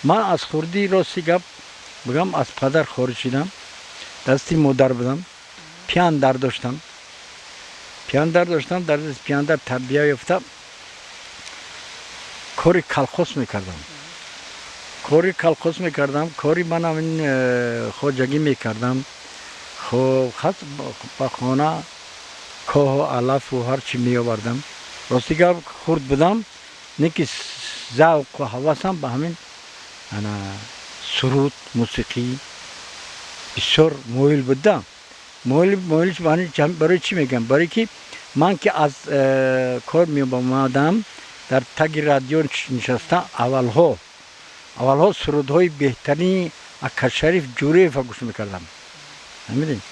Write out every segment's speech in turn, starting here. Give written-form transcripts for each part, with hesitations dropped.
من از خوردی راستی گپ بگم از پدر خارج شدم، دستی مادر بودم، پیاندر داشتم. در از پیاندر تربیه یافتم. کاری کلخوس میکردم. کاری من همین خواجگی میکردم. خب خاص با خانه کاه و علف و هر چی می آوردم. راستی گپ خورد بودم، نه که ذوق و حواسم به همین سرود موسیقی بسیار مویل بودم. مویلش برای چی میگم؟ برای که من که از کار می آمدم در تگ رادیو نشستم، اولها سرودهای بهترین اکا شریف جوریف گوش میکردم. نمیدین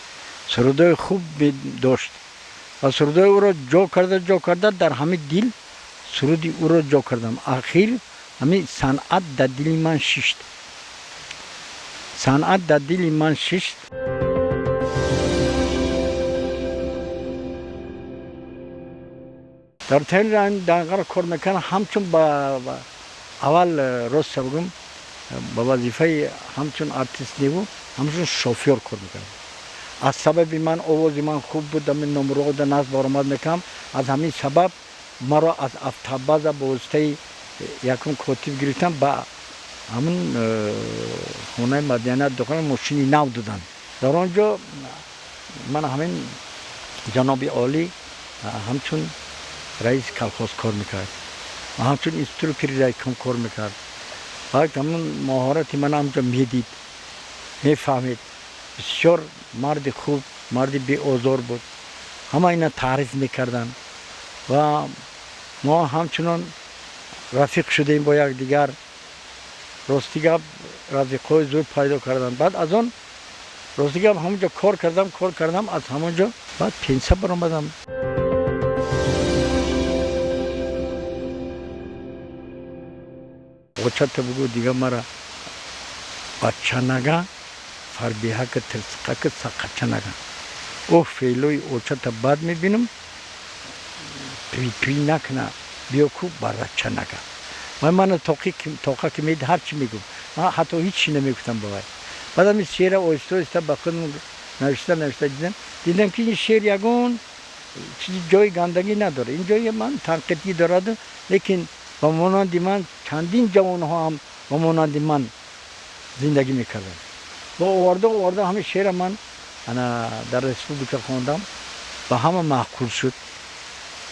سرودهای خوب داشت و سرودهای او را جا کرده در همه دل سرودی او را جا کردم. اخیر همین صنعت در دل من ششت. در تین دنگر کار میکنم، همچون با اول راست بگم با وظیفه همچون آرتیست نیو، همچون شوفیر کار میکنم. از سبب من آوازی من خوب بود، من نمره در ناز برآمد میکنم. از همین سبب مرا از افتاباز به واسطه یکم کاتیب گرفتم، با همون خونه مدینه دکان ماشینی نو دادن. در آنجا من همین جناب عالی همچون رئیس کلخوز کار میکرد و همچون اینستروکتور رایکم کار میکرد. بعد همون مهارتی من همونجا میدید، میفهمید. بسیار مرد خوب، مرد بی آزار بود. همه اینا تعریف میکردن و ما همچنان رفیق شدیم با یک دیگر. راستی گپ رفیقای زور پیدا کردن. بعد از آن راستی گپ همونجا کار کردم از همونجا. بعد پنسه برآمدم. اوچت بگو دیگه مرا بچه نگه فربیه که ترسقه که سقچه نگه. او فیلوی اوچت بعد میبینم توی نکنه بیا کو برچه نگه. من توقع که میده هر چی میگم، حتی هیچی نمیگفتم باید. بعد این شعر آیسته با خودم نوشته دیدم که این شعر یگون چیزی جای گندگی نداره. این جای من تنقیدی دارد، لیکن با مانند من چندین جوان ها هم با مانند من زندگی میکردن. با آورده همه شعر من در رسپوبلیکا خواندم و همه معقول شد.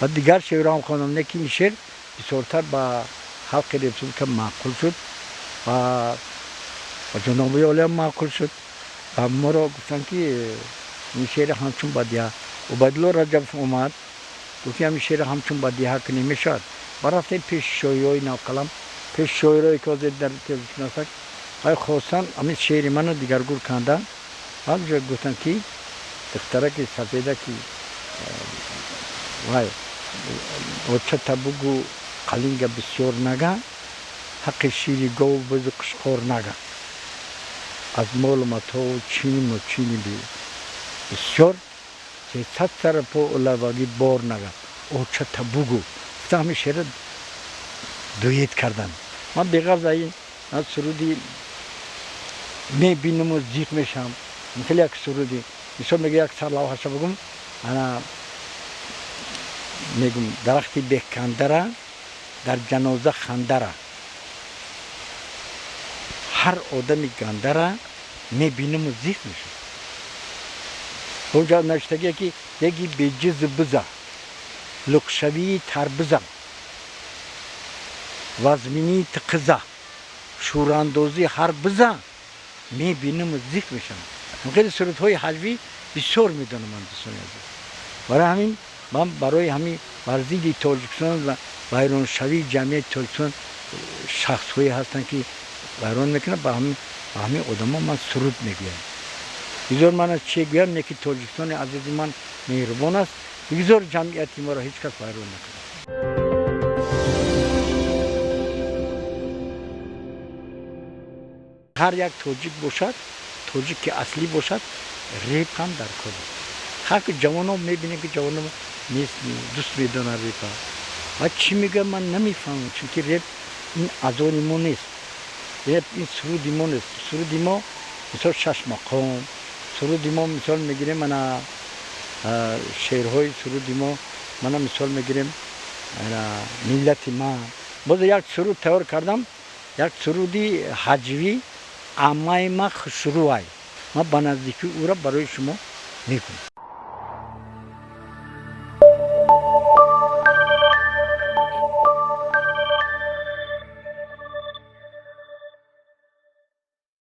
و دیگر شعر هم خواندم، لیکن این شعر بسیارتر با خلق رسپوبلیکا معقول شد و جناب عالی هم معقول شد. و ما را گفتن که این شعر همچون بدیه عبیدالله رجب اومد گفت همین شعر همچون بدیه که نمیشد. برفتیم پیش شاعرای ناقلم، پیش شاعرایی که در تلویزیون هستند، ای خواستن همین شعر منو دیگرگون کردن. بعد گفتن که دختره که سفیده که وای اوچت بگو قلنگ بسیار نگه، حق شیری گو بز قشقور نگه. از مال متو چینی بسیار که 100 سر پا اولوگی بار نگه. اوچت بگو همین شعر دویت کردن. من بغرض این از سرودی میبینم و زیق میشم. مثل یک سرودی مثلا میگه یک سر لوحش بگم، انا میگم درختی بکندره در جنازه خندره، هر آدمی گندره میبینم و زیق میشم. اونجا نشتگی که یکی بیجز بزه لقشوی تربزم وزمینی تقزه شوراندازی هر بزه میبینم و زیق میشم. خیلی سرودهای حلوی بسیار میدونم من دوستانی عزیز. برای همین من برای همین ورزیدی تاجیکستان و بیرون شوی جمعیت تاجیکستان شخصهایی هستن که بیرون میکنه، با همین آدم ها من سرود میگویم. بگذار من از چه گویم، یکی تاجیکستان عزیز من مهربان است، بگذار جمعیتی ما را هیچ کس بیرون نکنه. هر یک تاجیک باشد، تاجیک که اصلی باشد، ریپ هم در کار است. هر که جوان ها میبینه که جوان ها نیست دوست میدونه ریپ ها. و چی میگه من نمیفهمم، چون که ریپ این از آن ما نیست. این سرودی ما نیست. سرودی ما مثال شش مقام، سرودی ما مثال میگیریم من شعرهای سرودی ما من مثال میگیریم ملت ما. باز یک سرود تیار کردم، یک سرودی حجوی امای ما خسروای، ما به نزدیکی او را برای شما میگم.